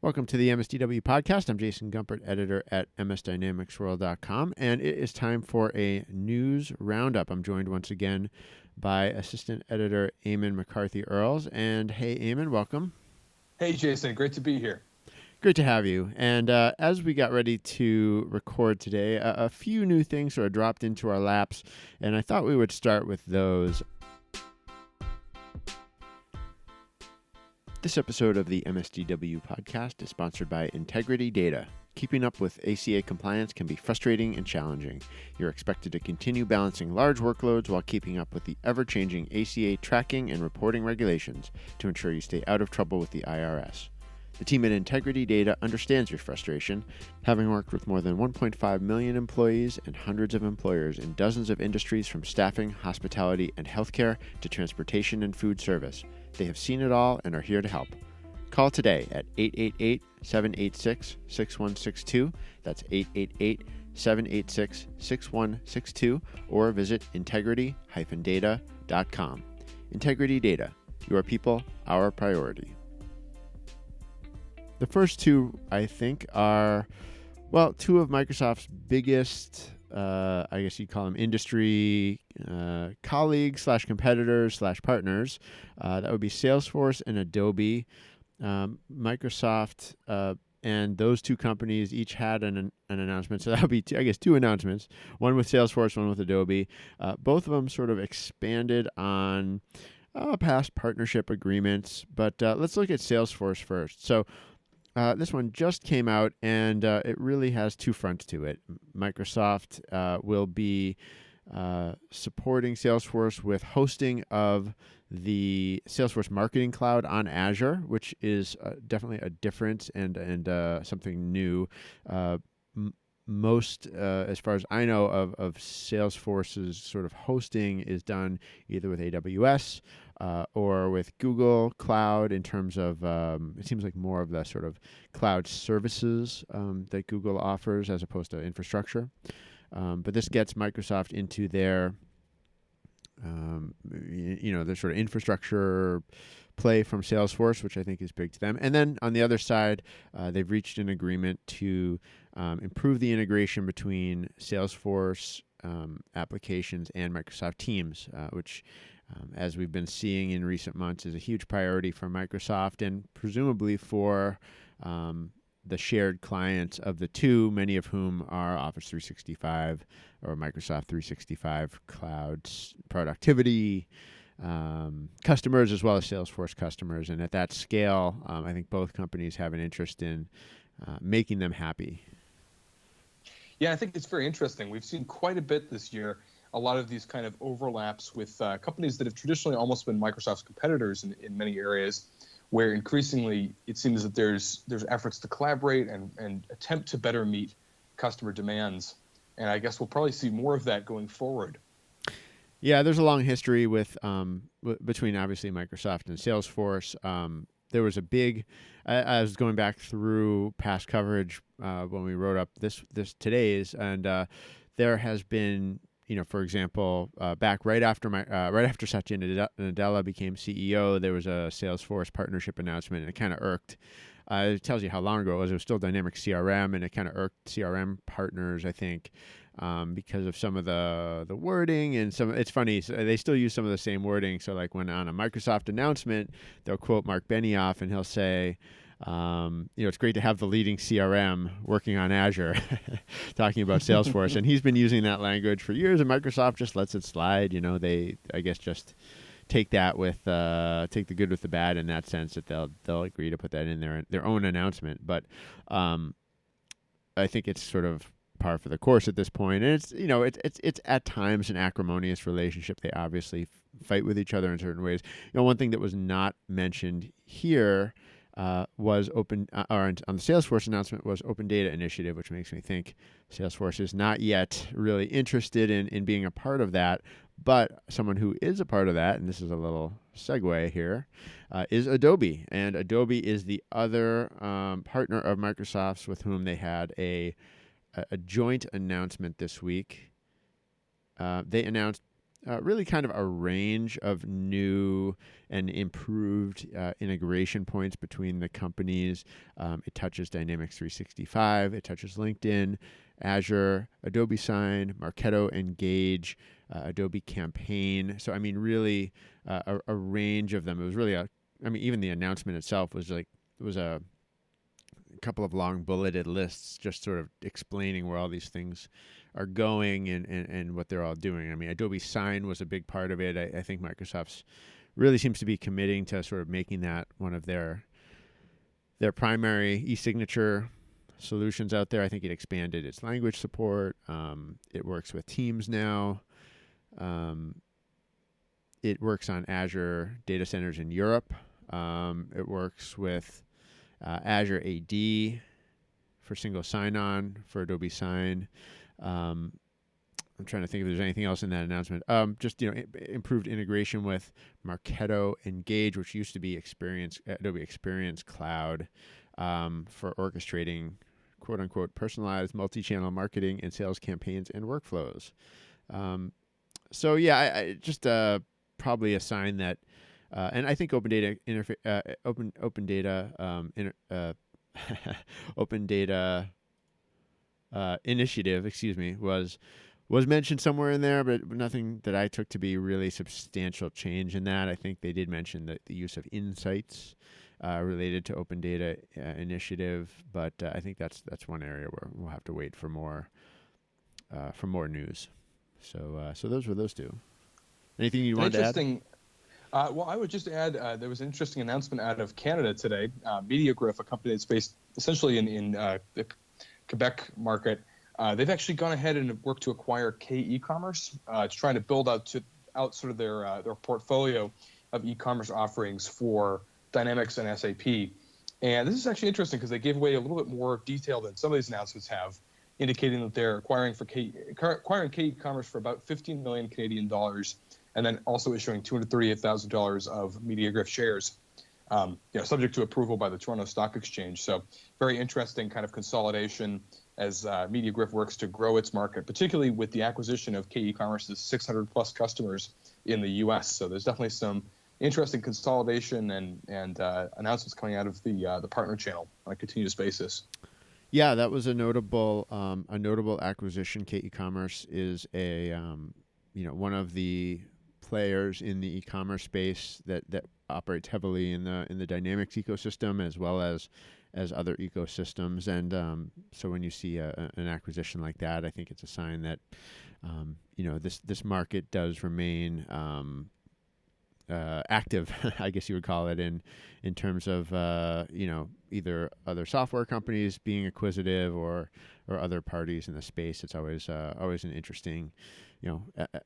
Welcome to the MSDW podcast. I'm Jason Gumpert, editor at msdynamicsworld.com, and it is time for a news roundup. I'm joined once again by assistant editor Eamon McCarthy-Earls. And hey, Eamon, welcome. Hey, Jason. Great to be here. Great to have you. And as we got ready to record today, a few new things sort of dropped into our laps, and I thought we would start with those. This episode of the MSDW podcast is sponsored by Integrity Data. Keeping up with ACA compliance can be frustrating and challenging. You're expected to continue balancing large workloads while keeping up with the ever-changing ACA tracking and reporting regulations to ensure you stay out of trouble with the IRS. The team at Integrity Data understands your frustration, having worked with more than 1.5 million employees and hundreds of employers in dozens of industries from staffing, hospitality, and healthcare to transportation and food service. They have seen it all and are here to help. Call today at 888-786-6162. That's 888-786-6162, or visit integrity-data.com. Integrity Data, your people, our priority. The first two, I think, are, well, two of Microsoft's biggest, I guess you'd call them industry colleagues / competitors / partners. That would be Salesforce and Adobe. Microsoft and those two companies each had an announcement. So that would be, two announcements, one with Salesforce, one with Adobe. Both of them sort of expanded on past partnership agreements. But let's look at Salesforce first. So this one just came out, and it really has two fronts to it. Microsoft will be supporting Salesforce with hosting of the Salesforce Marketing Cloud on Azure, which is definitely a difference and something new. Most, as far as I know, of Salesforce's sort of hosting is done either with AWS or with Google Cloud in terms of, it seems like more of the sort of cloud services that Google offers as opposed to infrastructure. But this gets Microsoft into their, their sort of infrastructure play from Salesforce, which I think is big to them. And then on the other side, they've reached an agreement to improve the integration between Salesforce applications and Microsoft Teams, which, as we've been seeing in recent months, is a huge priority for Microsoft and presumably for the shared clients of the two, many of whom are Office 365 or Microsoft 365 Cloud productivity customers, as well as Salesforce customers. And at that scale, I think both companies have an interest in making them happy. Yeah, I think it's very interesting. We've seen quite a bit this year, a lot of these kind of overlaps with companies that have traditionally almost been Microsoft's competitors in many areas, where increasingly it seems that there's efforts to collaborate and attempt to better meet customer demands. And I guess we'll probably see more of that going forward. Yeah, there's a long history with between obviously Microsoft and Salesforce. There was a big, I was going back through past coverage when we wrote up this today's, and there has been, for example, back right after Satya Nadella became CEO, there was a Salesforce partnership announcement, and it kind of irked. It tells you how long ago it was. It was still Dynamic CRM, and it kind of irked CRM partners, I think, because of some of the wording and some. It's funny, so they still use some of the same wording. So like when on a Microsoft announcement, they'll quote Mark Benioff, and he'll say, it's great to have the leading CRM working on Azure, talking about Salesforce. And he's been using that language for years, and Microsoft just lets it slide. They, I guess, just take that with take the good with the bad in that sense, that they'll agree to put that in their own announcement. But I think it's sort of par for the course at this point. And it's at times an acrimonious relationship. They obviously fight with each other in certain ways. One thing that was not mentioned here was on the Salesforce announcement was Open Data Initiative, which makes me think Salesforce is not yet really interested in being a part of that. But someone who is a part of that, and this is a little segue here, is Adobe. And Adobe is the other partner of Microsoft's with whom they had a joint announcement this week. They announced really kind of a range of new and improved integration points between the companies. It touches Dynamics 365, it touches LinkedIn, Azure, Adobe Sign, Marketo Engage, Adobe Campaign. So, I mean, really a range of them. It was really even the announcement itself was a couple of long bulleted lists just sort of explaining where all these things are going and what they're all doing. I mean, Adobe Sign was a big part of it. I think Microsoft's really seems to be committing to sort of making that one of their primary e-signature solutions out there. I think it expanded its language support. It works with Teams now. It works on Azure data centers in Europe. It works with Azure AD for single sign-on for Adobe Sign. I'm trying to think if there's anything else in that announcement. Just improved integration with Marketo Engage, which used to be Adobe Experience Cloud, for orchestrating "quote unquote" personalized multi-channel marketing and sales campaigns and workflows. So yeah, I just probably a sign that. And I think open data open data initiative, was mentioned somewhere in there, but nothing that I took to be really substantial change in that. I think they did mention the use of insights related to open data initiative, but I think that's one area where we'll have to wait for more news. So those were those two. Anything you wanted to add? Interesting. Well, I would just add there was an interesting announcement out of Canada today. MediaGriff, a company that's based essentially in the Quebec market, they've actually gone ahead and worked to acquire K-e-commerce. It's trying to build out sort of their portfolio of e-commerce offerings for Dynamics and SAP. And this is actually interesting because they gave away a little bit more detail than some of these announcements have, indicating that they're acquiring K-e-commerce for about 15 million Canadian dollars. And then also issuing $238,000 of MediaGriff shares, subject to approval by the Toronto Stock Exchange. So very interesting kind of consolidation as MediaGriff works to grow its market, particularly with the acquisition of K-e-commerce's 600 plus customers in the U.S. So there's definitely some interesting consolidation and announcements coming out of the partner channel on a continuous basis. Yeah, that was a notable acquisition. K-e-commerce is one of the players in the e-commerce space that operates heavily in the Dynamics ecosystem as well as other ecosystems. And so when you see an acquisition like that, I think it's a sign that this market does remain active, I guess you would call it, in terms of either other software companies being acquisitive or other parties in the space. It's always an interesting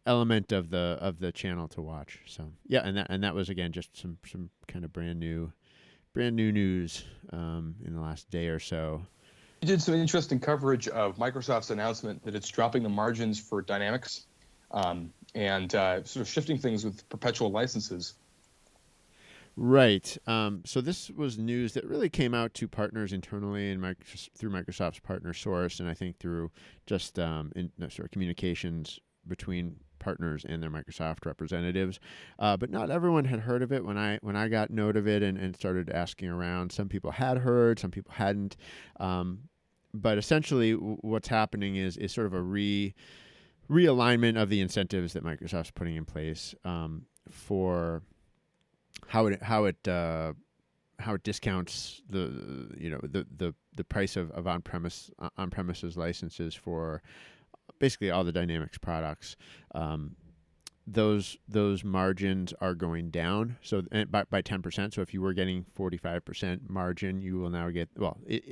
element of the channel to watch. So yeah, and that was again just some kind of brand new news in the last day or so. You did some interesting coverage of Microsoft's announcement that it's dropping the margins for Dynamics and sort of shifting things with perpetual licenses. Right. So this was news that really came out to partners internally and through Microsoft's partner source, and I think through just sort of communications between partners and their Microsoft representatives. But not everyone had heard of it when I got note of it and started asking around. Some people had heard, some people hadn't. But essentially what's happening is sort of a realignment of the incentives that Microsoft's putting in place for how it discounts the price of on-premises licenses for basically all the Dynamics products. Those margins are going down by 10%. So if you were getting 45% margin, you will now get,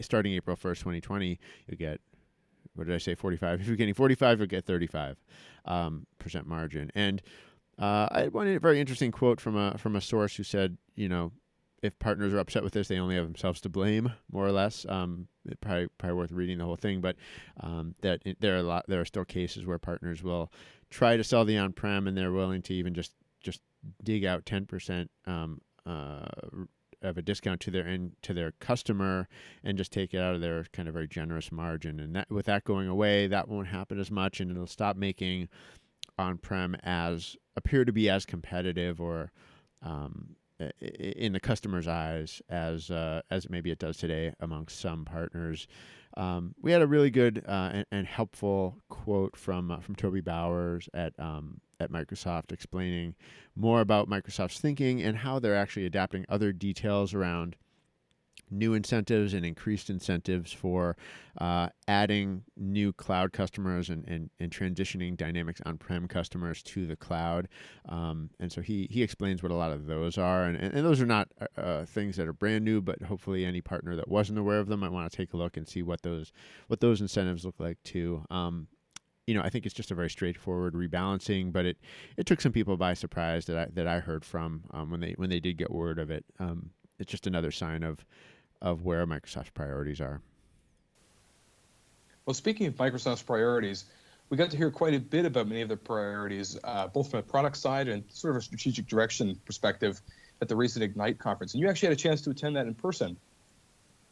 starting April 1st, 2020, you'll get, what did I say, 45? If you're getting 45, you'll get 35% margin. And I had one very interesting quote from a source who said, if partners are upset with this, they only have themselves to blame, more or less. It's probably worth reading the whole thing, but there are still cases where partners will try to sell the on-prem, and they're willing to even just dig out 10% of a discount to their customer and just take it out of their kind of very generous margin. And with that going away, that won't happen as much, and it'll stop making on-prem as appear to be as competitive or in the customer's eyes as maybe it does today amongst some partners. We had a really good and helpful quote from Toby Bowers at Microsoft explaining more about Microsoft's thinking and how they're actually adapting other details around new incentives and increased incentives for adding new cloud customers and transitioning Dynamics on-prem customers to the cloud. And so he explains what a lot of those are. And those are not things that are brand new, but hopefully any partner that wasn't aware of them might want to take a look and see what those incentives look like too. I think it's just a very straightforward rebalancing, but it took some people by surprise that I heard from when they did get word of it. It's just another sign of where Microsoft's priorities are. Well, speaking of Microsoft's priorities, we got to hear quite a bit about many of their priorities, both from a product side and sort of a strategic direction perspective at the recent Ignite conference. And you actually had a chance to attend that in person.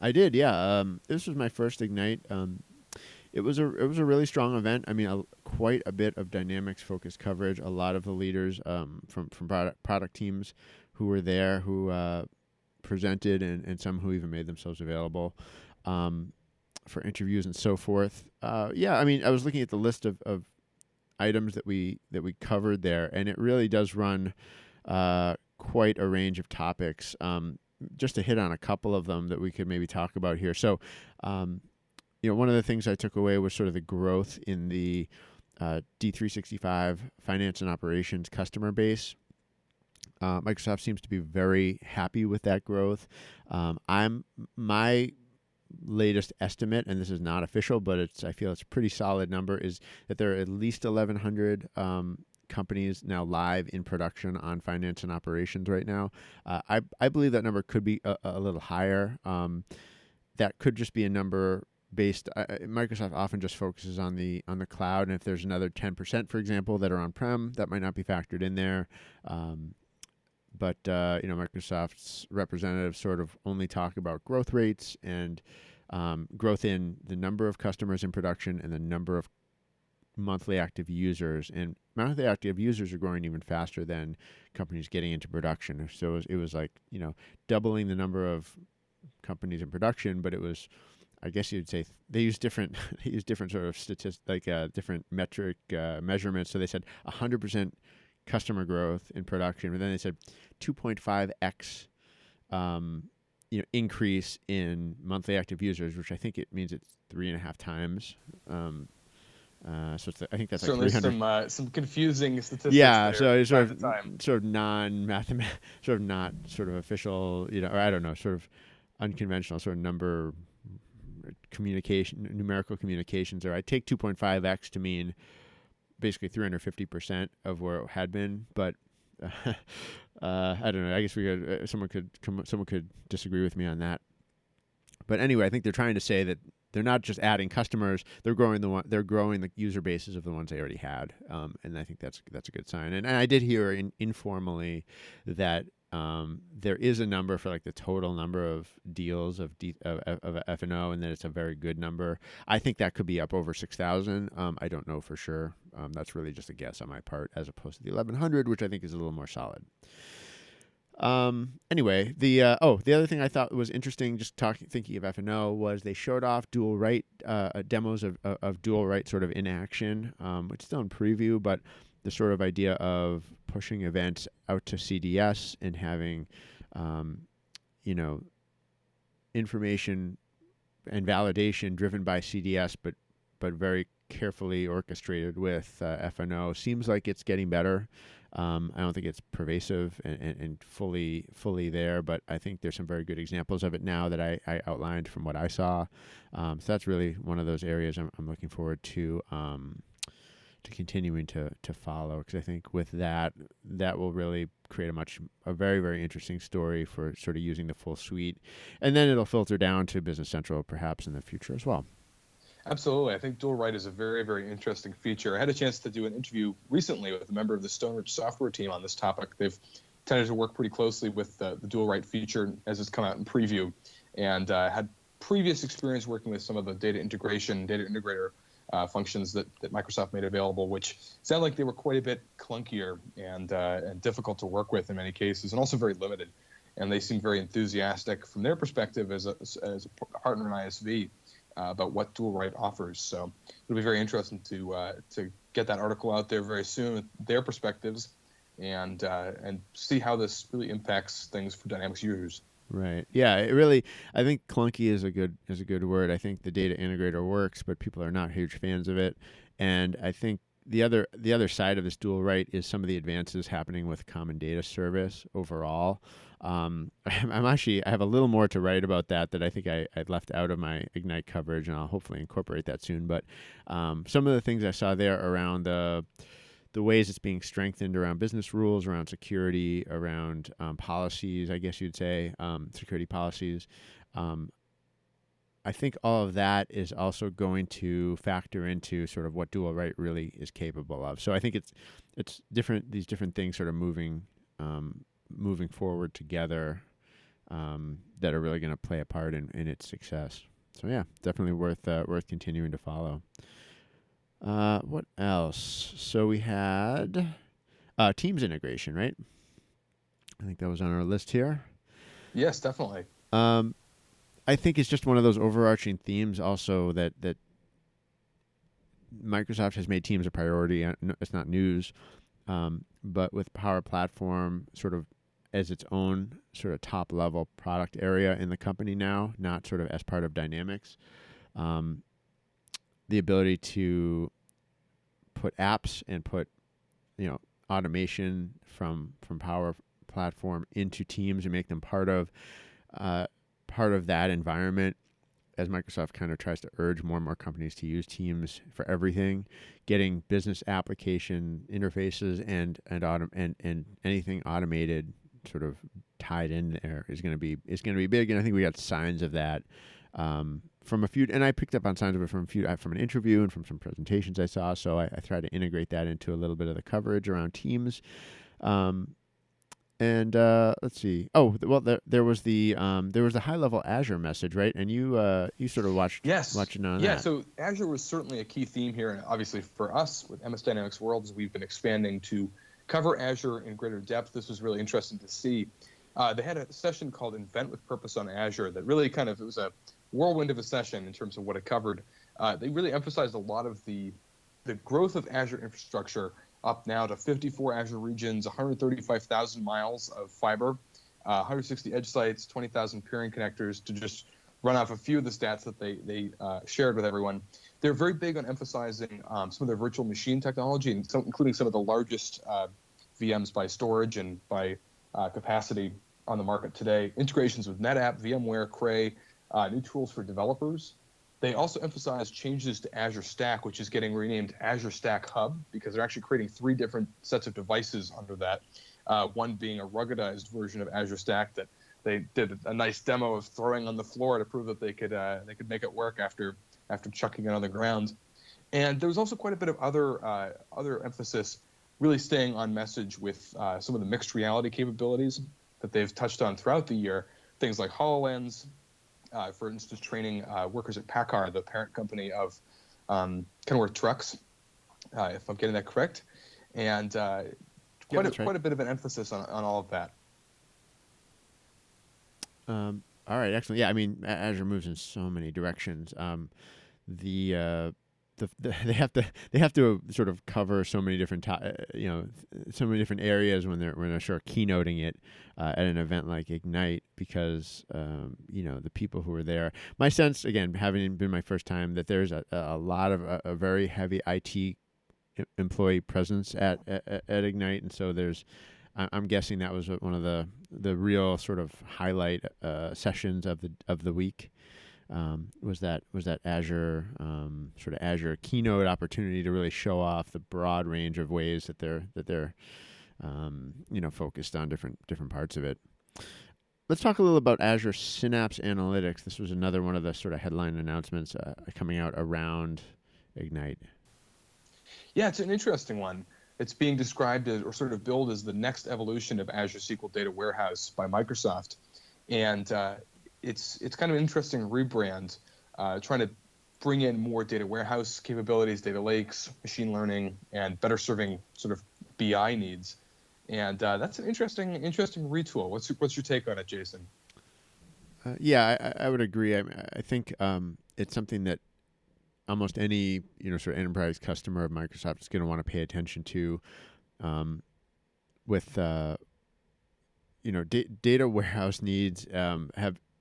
I did, yeah. This was my first Ignite. It was a really strong event. I mean, quite a bit of Dynamics focused coverage. A lot of the leaders from product teams who were there who presented and some who even made themselves available for interviews and so forth. I mean, I was looking at the list of items that we covered there, and it really does run quite a range of topics. Just to hit on a couple of them that we could maybe talk about here. So, one of the things I took away was sort of the growth in the D365 finance and operations customer base. Microsoft seems to be very happy with that growth. My latest estimate, and this is not official, but I feel it's a pretty solid number, is that there are at least 1,100 companies now live in production on finance and operations right now. I believe that number could be a little higher. That could just be a number based. Microsoft often just focuses on the cloud, and if there's another 10%, for example, that are on-prem, that might not be factored in there. But Microsoft's representatives sort of only talk about growth rates and growth in the number of customers in production and the number of monthly active users. And monthly active users are growing even faster than companies getting into production. So it was like, doubling the number of companies in production, but it was, I guess you'd say they use different sort of statistics, like different metric measurements. So they said 100% customer growth in production, but then they said 2.5x increase in monthly active users, which I think it means it's 3.5 times. So I think that's certainly like 300. Some confusing statistics. Yeah, there so it's sort of non-mathematical, sort of not sort of official, or I don't know, sort of unconventional sort of numerical communications. Or I take 2.5x to mean basically 350% of where it had been, but I don't know. I guess someone could disagree with me on that. But anyway, I think they're trying to say that they're not just adding customers; they're growing the user bases of the ones they already had, and I think that's a good sign. And I did hear informally that there is a number for like the total number of deals of F&O, and that it's a very good number. I think that could be up over 6,000. I don't know for sure. That's really just a guess on my part, as opposed to the 1,100, which I think is a little more solid. Anyway, the other thing I thought was interesting, just thinking of F&O, was they showed off dual write demos of dual write sort of in action. It's still in preview, but the sort of idea of pushing events out to CDS and having, information and validation driven by CDS, but very carefully orchestrated with F&O seems like it's getting better. I don't think it's pervasive and fully there, but I think there's some very good examples of it now that I outlined from what I saw. So that's really one of those areas I'm looking forward to continuing to follow, because I think with that will really create a very, very interesting story for sort of using the full suite, and then it'll filter down to Business Central perhaps in the future as well. Absolutely. I think dual write is a very, very interesting feature. I had a chance to do an interview recently with a member of the Stoneridge software team on this topic. They've tended to work pretty closely with the dual write feature as it's come out in preview, and had previous experience working with some of the data integrator functions that Microsoft made available, which sound like they were quite a bit clunkier and difficult to work with in many cases, and also very limited. And they seem very enthusiastic from their perspective as a partner in ISV about what dual write offers. So it'll be very interesting to get that article out there very soon with their perspectives and see how this really impacts things for Dynamics users. Right. Yeah. It really. I think clunky is a good word. I think the data integrator works, but people are not huge fans of it. And I think the other side of this dual write is some of the advances happening with common data service overall. I have a little more to write about that I think I left out of my Ignite coverage, and I'll hopefully incorporate that soon. But some of the things I saw there around the ways it's being strengthened around business rules, around security, around policies, I guess you'd say, security policies. I think all of that is also going to factor into sort of what dual write really is capable of. So I think it's different. These different things sort of moving forward together that are really going to play a part in its success. So yeah, definitely worth continuing to follow. What else? So we had Teams integration, right? I think that was on our list here. Yes, definitely. I think it's just one of those overarching themes also that Microsoft has made Teams a priority. It's not news, but with Power Platform sort of as its own sort of top level product area in the company now, not sort of as part of Dynamics. The ability to put apps and put automation from Power Platform into Teams and make them part of that environment, as Microsoft kind of tries to urge more and more companies to use Teams for everything, getting business application interfaces and anything automated sort of tied in there is going to be big, and I think we got signs of that from a few, and I picked up on signs of it from an interview and from some presentations I saw. So I tried to integrate that into a little bit of the coverage around Teams. And let's see. Oh, well, there was the high level Azure message, right? And you sort of watching on that. Yeah. So Azure was certainly a key theme here, and obviously for us with MS Dynamics Worlds, we've been expanding to cover Azure in greater depth. This was really interesting to see. They had a session called Invent with Purpose on Azure that really it was a whirlwind of a session in terms of what it covered. They really emphasized a lot of the growth of Azure infrastructure, up now to 54 Azure regions, 135,000 miles of fiber, 160 edge sites, 20,000 peering connectors, to just run off a few of the stats that they shared with everyone. They're very big on emphasizing some of their virtual machine technology, and including some of the largest VMs by storage and by capacity on the market today. Integrations with NetApp, VMware, Cray, new tools for developers. They also emphasize changes to Azure Stack, which is getting renamed Azure Stack Hub, because they're actually creating 3 different sets of devices under that. One being a ruggedized version of Azure Stack that they did a nice demo of throwing on the floor to prove that they could make it work after chucking it on the ground. And there was also quite a bit of other emphasis, really staying on message with some of the mixed reality capabilities that they've touched on throughout the year. Things like HoloLens, for instance, training workers at PACCAR, the parent company of Kenworth Trucks, if I'm getting that correct, and quite a bit of an emphasis on all of that. All right, excellent. Yeah, I mean, Azure moves in so many directions. They have to sort of cover so many different so many different areas when they're sort of keynoting it at an event like Ignite, because the people who are there. My sense, again, having been my first time, that there's a lot of a very heavy IT employee presence at Ignite, and so I'm guessing that was one of the real sort of highlight sessions of the week. Was that Azure sort of Azure keynote opportunity to really show off the broad range of ways that they're focused on different parts of it. Let's talk a little about Azure Synapse Analytics. This was another one of the sort of headline announcements coming out around Ignite. Yeah, it's an interesting one. It's being described as, or sort of billed as, the next evolution of Azure SQL Data Warehouse by Microsoft, and it's kind of an interesting rebrand, trying to bring in more data warehouse capabilities, data lakes, machine learning, and better serving sort of BI needs. And that's an interesting retool. What's your take on it, Jason? Yeah, I would agree. I think it's something that almost any sort of enterprise customer of Microsoft is going to want to pay attention to. With data warehouse needs are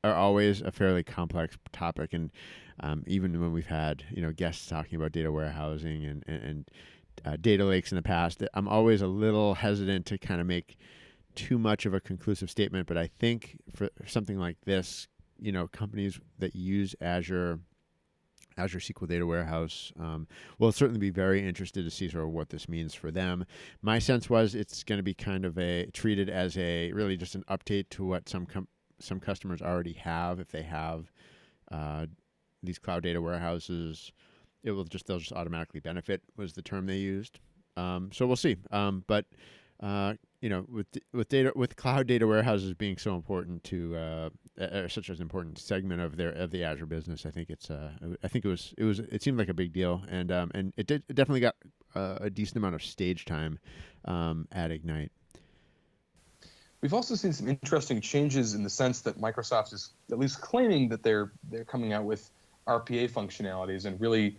always a fairly complex topic, and even when we've had guests talking about data warehousing and data lakes in the past, I'm always a little hesitant to kind of make too much of a conclusive statement. But I think for something like this, companies that use Azure SQL Data Warehouse will certainly be very interested to see sort of what this means for them. My sense was it's going to be kind of treated as really just an update to what some customers already have. If they have these cloud data warehouses, they'll just automatically benefit was the term they used. So we'll see. But with cloud data warehouses being so important to such an important segment of the Azure business, I think it seemed like a big deal, and it definitely got a decent amount of stage time at Ignite. We've also seen some interesting changes in the sense that Microsoft is at least claiming that they're coming out with RPA functionalities and really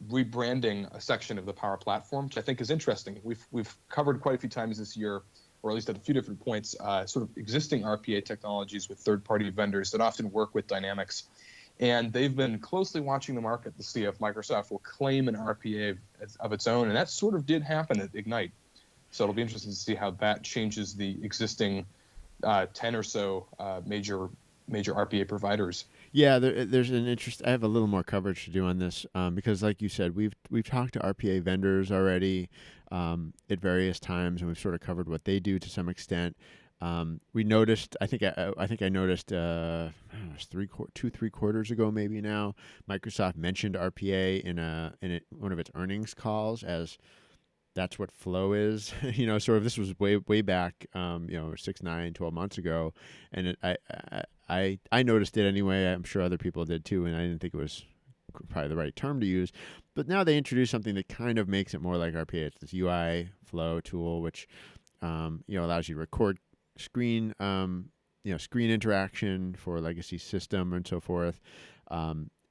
rebranding a section of the Power Platform, which I think is interesting. We've covered quite a few times this year, or at least at a few different points, sort of existing RPA technologies with third-party vendors that often work with Dynamics. And they've been closely watching the market to see if Microsoft will claim an RPA of its own, and that sort of did happen at Ignite. So it'll be interesting to see how that changes the existing 10 or so major RPA providers. Yeah, there's an interest. I have a little more coverage to do on this because, like you said, we've talked to RPA vendors already at various times, and we've sort of covered what they do to some extent. We noticed. I think I noticed. It was 3 quarters ago, maybe now. Microsoft mentioned RPA in one of its earnings calls as that's what flow is. Sort of this was way back, 6, 9, 12 months ago, and I noticed it anyway. I'm sure other people did too, and I didn't think it was probably the right term to use. But now they introduced something that kind of makes it more like RPA. It's this UI flow tool, which allows you to record screen screen interaction for legacy system and so forth.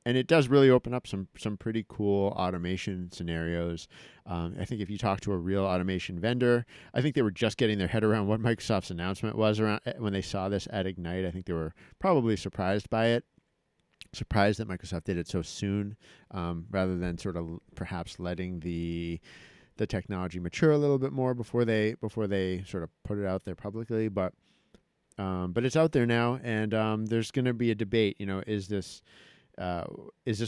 And it does really open up some pretty cool automation scenarios. I think if you talk to a real automation vendor, I think they were just getting their head around what Microsoft's announcement was around when they saw this at Ignite. I think they were probably surprised by it, surprised that Microsoft did it so soon, rather than sort of perhaps letting the technology mature a little bit more before they sort of put it out there publicly. But it's out there now, and there's going to be a debate. Is this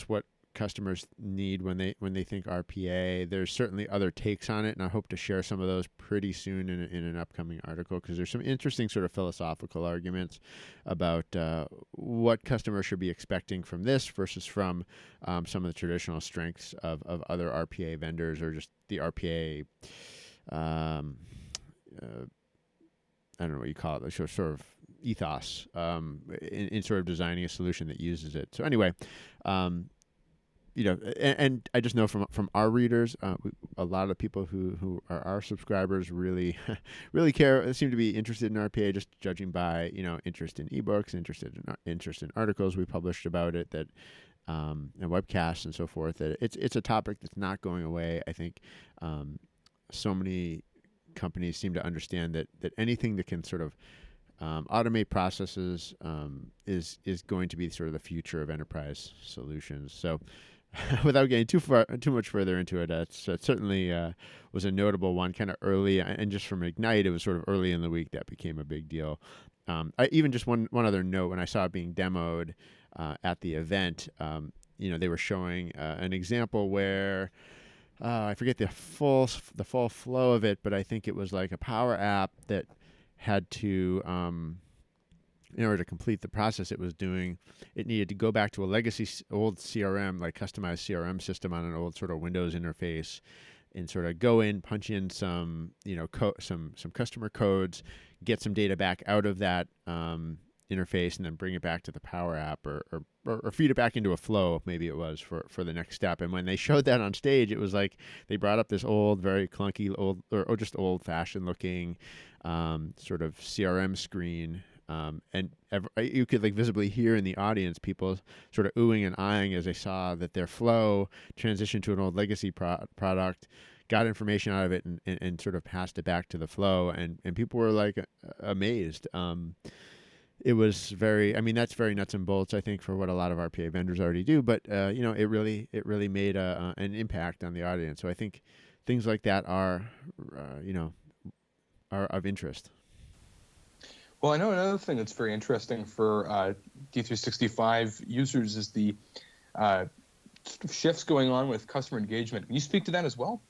what customers need when they think RPA? There's certainly other takes on it, and I hope to share some of those pretty soon in an upcoming article, because there's some interesting sort of philosophical arguments about what customers should be expecting from this versus from some of the traditional strengths of other RPA vendors, or just the RPA. I don't know what you call it, sort of ethos in sort of designing a solution that uses it. So anyway, and I just know from our readers, a lot of people who are our subscribers really really care, seem to be interested in RPA, just judging by interest in ebooks, interest in articles we published about it, that and webcasts and so forth. That it's a topic that's not going away. I think so many companies seem to understand that anything that can sort of automate processes is going to be sort of the future of enterprise solutions. So, without getting too much further into it, it certainly was a notable one, kind of early, and just from Ignite, it was sort of early in the week that became a big deal. Even just one other note, when I saw it being demoed at the event, they were showing an example where. I forget the full flow of it, but I think it was like a Power App that had to, in order to complete the process it was doing, it needed to go back to a legacy old CRM, like customized CRM system on an old sort of Windows interface, and sort of go in, punch in some, some customer codes, get some data back out of that interface, and then bring it back to the Power App, or or feed it back into a flow, maybe it was for the next step. And when they showed that on stage, it was like they brought up this old, very clunky, old or just old-fashioned looking sort of CRM screen. And you could like visibly hear in the audience people sort of oohing and eyeing as they saw that their flow transitioned to an old legacy product, got information out of it, and sort of passed it back to the flow, and people were like amazed. It was very, I mean, that's very nuts and bolts, I think, for what a lot of RPA vendors already do. But it really made an impact on the audience. So I think things like that are of interest. Well, I know another thing that's very interesting for D365 users is the shifts going on with customer engagement. Can you speak to that as well?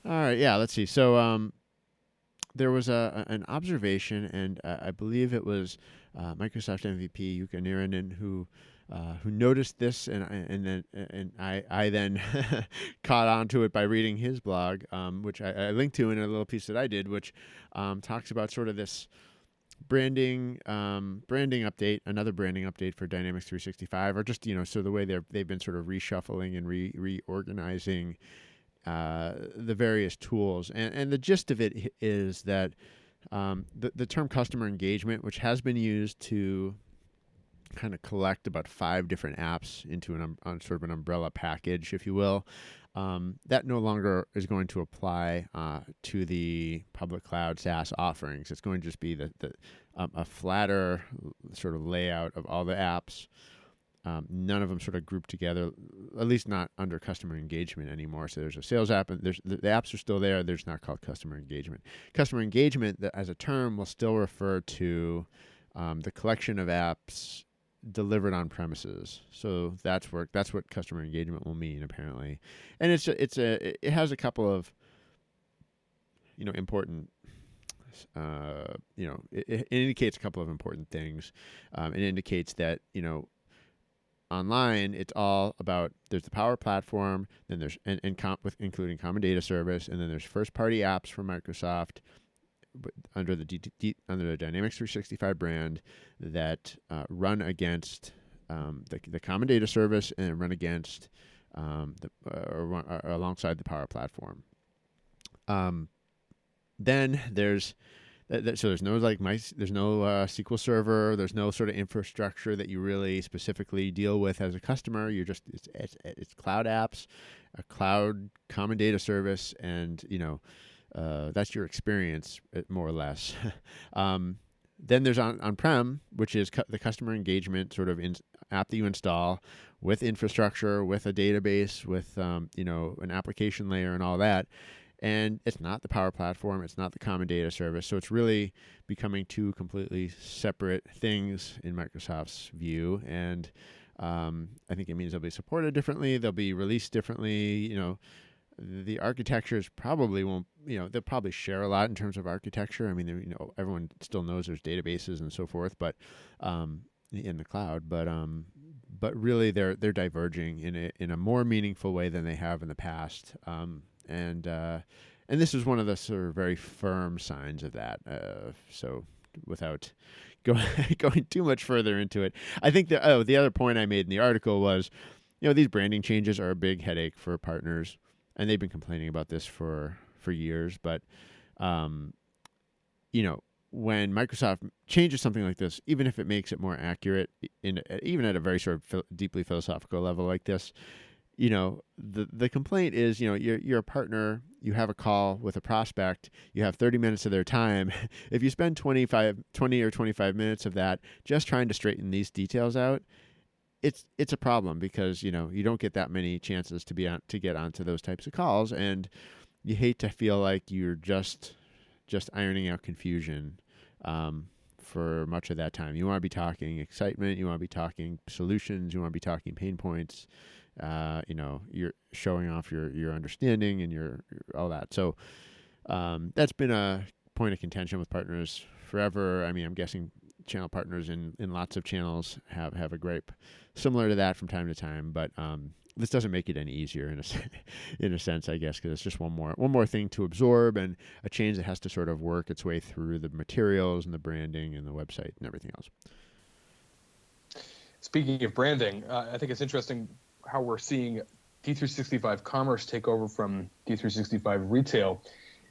All right, yeah, let's see. So there was an observation, and I believe it was Microsoft MVP Yuka Niranen who noticed this, and I then caught on to it by reading his blog, which I linked to in a little piece that I did, which talks about sort of this branding update, another branding update for Dynamics 365, or just so the way they've been sort of reshuffling and reorganizing the various tools, and the gist of it is that the term customer engagement, which has been used to kind of collect about 5 different apps into sort of an umbrella package, if you will, that no longer is going to apply to the public cloud SaaS offerings. It's going to just be a flatter sort of layout of all the apps. None of them sort of grouped together, at least not under customer engagement anymore. So there's a sales app, and the apps are still there. They're just not called customer engagement. Customer engagement, as a term, will still refer to the collection of apps delivered on premises. So that's what customer engagement will mean, apparently. And it has a couple of important it indicates a couple of important things. It indicates that online, it's all about, there's the Power Platform, then there's including Common Data Service, and then there's first-party apps from Microsoft under the Dynamics 365 brand that run against the Common Data Service and run against or alongside the Power Platform. Then there's so there's no there's no SQL Server. There's no sort of infrastructure that you really specifically deal with as a customer. You're just it's cloud apps, a cloud common data service, and that's your experience more or less. Then there's on-prem, which is the customer engagement sort of app that you install with infrastructure, with a database, with an application layer and all that. And it's not the Power Platform. It's not the Common Data Service. So it's really becoming 2 completely separate things in Microsoft's view. And I think it means they'll be supported differently. They'll be released differently. The architectures probably won't, they'll probably share a lot in terms of architecture. I mean, everyone still knows there's databases and so forth, but in the cloud. But really they're diverging in a more meaningful way than they have in the past. And this is one of the sort of very firm signs of that. So without going too much further into it, I think the other point I made in the article was, these branding changes are a big headache for partners, and they've been complaining about this for years. But when Microsoft changes something like this, even if it makes it more accurate, even at a very sort of deeply philosophical level like this, the complaint is, you're a partner, you have a call with a prospect, you have 30 minutes of their time. If you spend 20 or 25 minutes of that just trying to straighten these details out, it's a problem, because, you don't get that many chances to get onto those types of calls, and you hate to feel like you're just ironing out confusion for much of that time. You want to be talking excitement, you want to be talking solutions, you want to be talking pain points. You're showing off your understanding and your all that. So that's been a point of contention with partners forever. I mean, I'm guessing channel partners in lots of channels have a gripe similar to that from time to time. But this doesn't make it any easier in a sense, I guess, because it's just one more thing to absorb, and a change that has to sort of work its way through the materials and the branding and the website and everything else. Speaking of branding, I think it's interesting how we're seeing D365 Commerce take over from D365 Retail.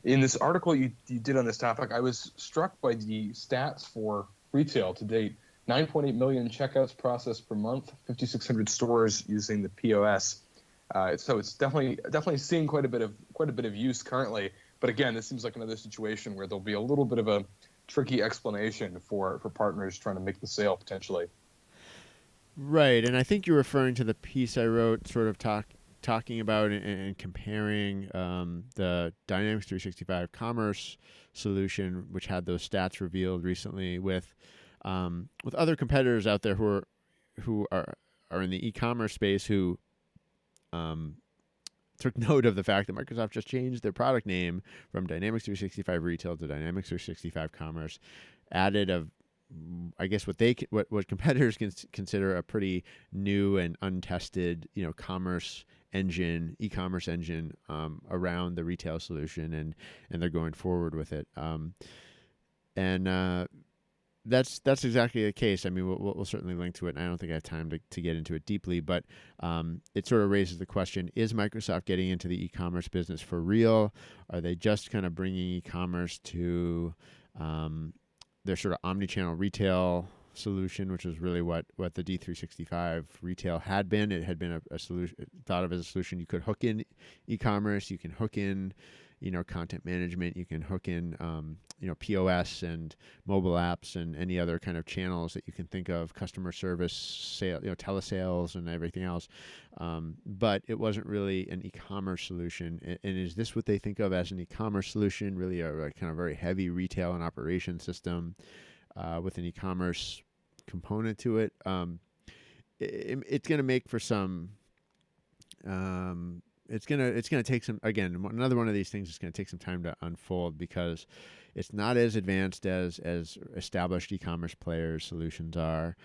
In this article you did on this topic, I was struck by the stats for retail to date. 9.8 million checkouts processed per month, 5,600 stores using the POS. So it's definitely seeing quite a bit of use currently. But again, this seems like another situation where there'll be a little bit of a tricky explanation for partners trying to make the sale potentially. Right, and I think you're referring to the piece I wrote, sort of talking about and comparing the Dynamics 365 Commerce solution, which had those stats revealed recently, with other competitors out there who are in the e-commerce space who um, took note of the fact that Microsoft just changed their product name from Dynamics 365 Retail to Dynamics 365 Commerce, added a I guess what competitors consider a pretty new and untested, commerce engine, e-commerce engine around the retail solution, and they're going forward with it. And that's exactly the case. I mean, we'll certainly link to it. And I don't think I have time to get into it deeply, but it sort of raises the question: is Microsoft getting into the e-commerce business for real? Are they just kind of bringing e-commerce to their sort of omni-channel retail solution, which was really what the D365 retail had been? It had been a solution thought of as a solution. You could hook in e-commerce, you can hook in, content management, you can hook in, POS and mobile apps and any other kind of channels that you can think of, customer service, sale, telesales and everything else. But it wasn't really an e-commerce solution. And is this what they think of as an e-commerce solution? Really a kind of very heavy retail and operation system with an e-commerce component to it. It's going to make for some. It's gonna take some, again, another one of these things is going to take some time to unfold, because it's not as advanced as established e-commerce players solutions are.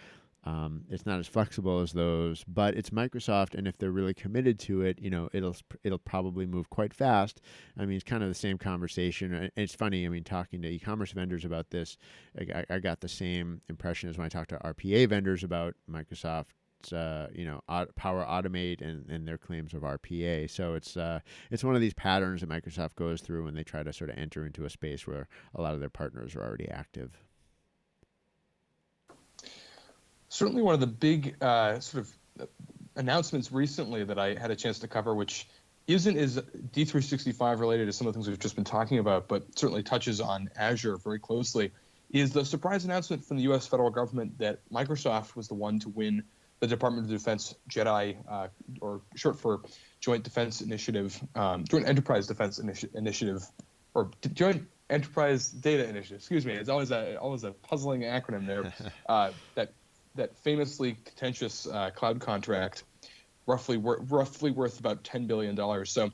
It's not as flexible as those, but it's Microsoft, and if they're really committed to it, it'll probably move quite fast. I mean, it's kind of the same conversation. And it's funny. I mean, talking to e-commerce vendors about this, I got the same impression as when I talked to RPA vendors about Microsoft. Power Automate and their claims of RPA. So it's one of these patterns that Microsoft goes through when they try to sort of enter into a space where a lot of their partners are already active. Certainly one of the big sort of announcements recently that I had a chance to cover, which isn't as D365 related as some of the things we've just been talking about, but certainly touches on Azure very closely, is the surprise announcement from the U.S. federal government that Microsoft was the one to win the Department of Defense JEDI, or short for Joint Defense Initiative, Joint Enterprise Defense Initiative, or Joint Enterprise Data Initiative. Excuse me. It's always a puzzling acronym there. That famously contentious cloud contract, roughly worth about $10 billion. So,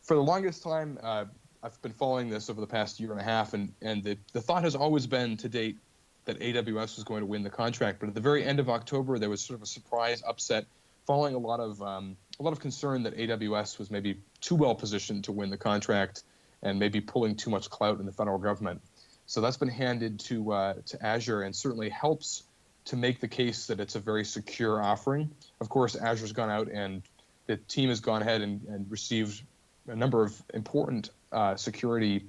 for the longest time, I've been following this over the past year and a half, and the thought has always been to date that AWS was going to win the contract. But at the very end of October, there was sort of a surprise upset following a lot of concern that AWS was maybe too well positioned to win the contract and maybe pulling too much clout in the federal government. So that's been handed to Azure, and certainly helps to make the case that it's a very secure offering. Of course, Azure's gone out, and the team has gone ahead and received a number of important security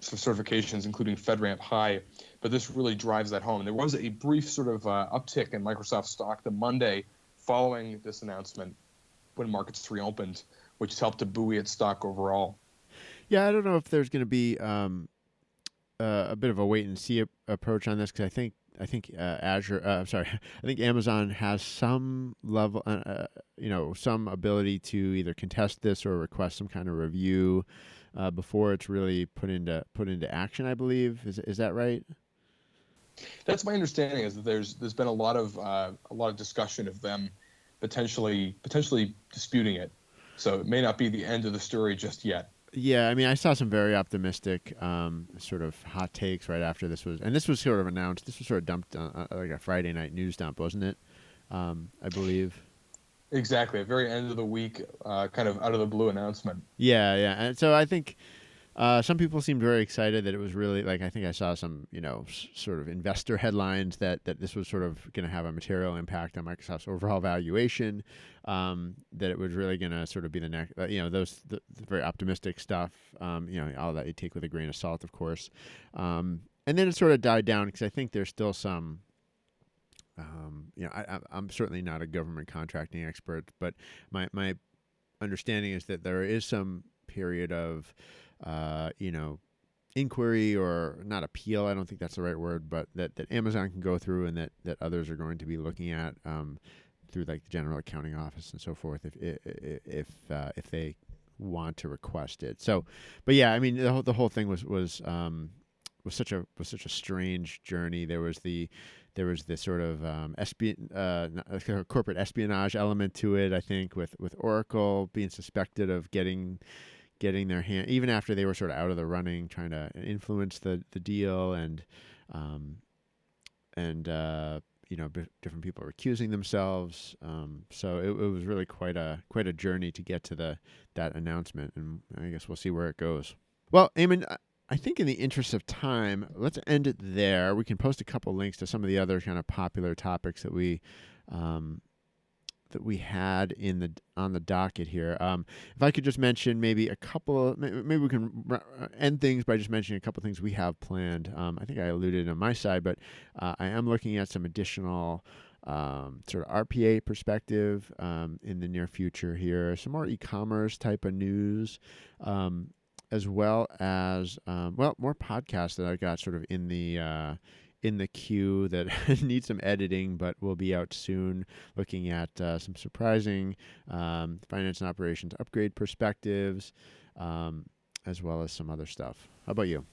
certifications, including FedRAMP High, but this really drives that home. And there was a brief sort of uptick in Microsoft stock the Monday following this announcement when markets reopened, which has helped to buoy its stock overall. Yeah, I don't know if there's going to be a bit of a wait and see approach on this, because I think Azure, I think Amazon has some level, some ability to either contest this or request some kind of review before it's really put into action, I believe. Is that right? That's my understanding. Is that there's been a lot of discussion of them potentially disputing it. So it may not be the end of the story just yet. Yeah, I mean, I saw some very optimistic sort of hot takes right after this was, and this was sort of announced. This was sort of dumped like a Friday night news dump, wasn't it? I believe. Exactly, a very end of the week, kind of out of the blue announcement. Yeah, and so I think Some people seemed very excited that it was really like I think I saw some sort of investor headlines that this was sort of going to have a material impact on Microsoft's overall valuation. That it was really going to sort of be the next the very optimistic stuff. All that you take with a grain of salt, of course. And then it sort of died down because I think there's still some. I'm certainly not a government contracting expert, but my understanding is that there is some period of inquiry or not appeal. I don't think that's the right word, but that Amazon can go through and that others are going to be looking at through like the General Accounting Office and so forth if they want to request it. So, but yeah, I mean the whole thing was such a strange journey. There was this sort of corporate espionage element to it. I think with Oracle being suspected of getting their hand, even after they were sort of out of the running, trying to influence the deal, and different people recusing themselves. So it was really quite a journey to get to that announcement, and I guess we'll see where it goes. Well, Eamon, I think in the interest of time, let's end it there. We can post a couple links to some of the other kind of popular topics that we had on the docket here. If I could just mention maybe a couple, maybe we can end things by just mentioning a couple things we have planned. I think I alluded on my side, but I am looking at some additional sort of RPA perspective in the near future here. Some more e-commerce type of news. As well as more podcasts that I got sort of in the queue that need some editing, but will be out soon. Looking at some surprising finance and operations upgrade perspectives, as well as some other stuff. How about you?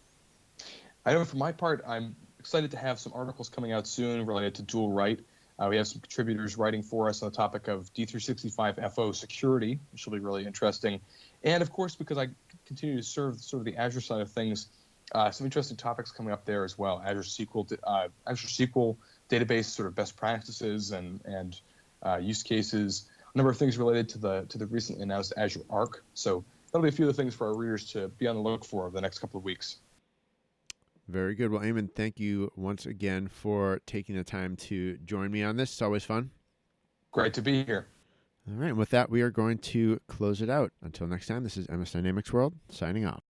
I know for my part, I'm excited to have some articles coming out soon related to dual write. We have some contributors writing for us on the topic of D365 FO security, which will be really interesting. And of course, because I continue to serve sort of the Azure side of things, some interesting topics coming up there as well. Azure SQL database sort of best practices and use cases. A number of things related to the recently announced Azure Arc. So that'll be a few of the things for our readers to be on the look for over the next couple of weeks. Very good. Well, Eamon, thank you once again for taking the time to join me on this. It's always fun. Great to be here. All right. And with that, we are going to close it out. Until next time, this is MS Dynamics World signing off.